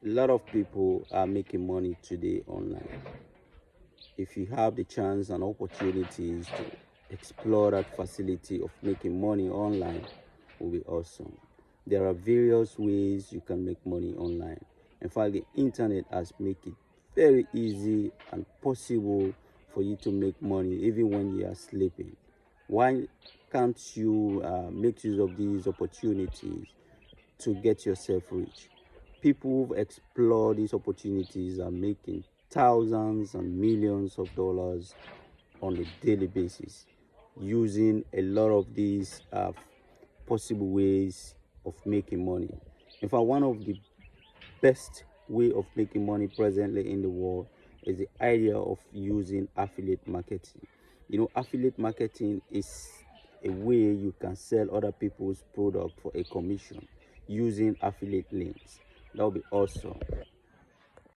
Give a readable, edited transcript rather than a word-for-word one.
A lot of people are making money today online. If you have the chance and opportunities to explore that facility of making money online, will be awesome. There are various ways you can make money online. In fact, the internet has made it very easy and possible for you to make money even when you are sleeping. Why can't you make use of these opportunities to get yourself rich? People who've explored these opportunities are making thousands and millions of dollars on a daily basis using a lot of these possible ways of making money. In fact, one of the best way of making money presently in the world is the idea of using affiliate marketing. Affiliate marketing is a way you can sell other people's product for a commission using affiliate links. That would be awesome.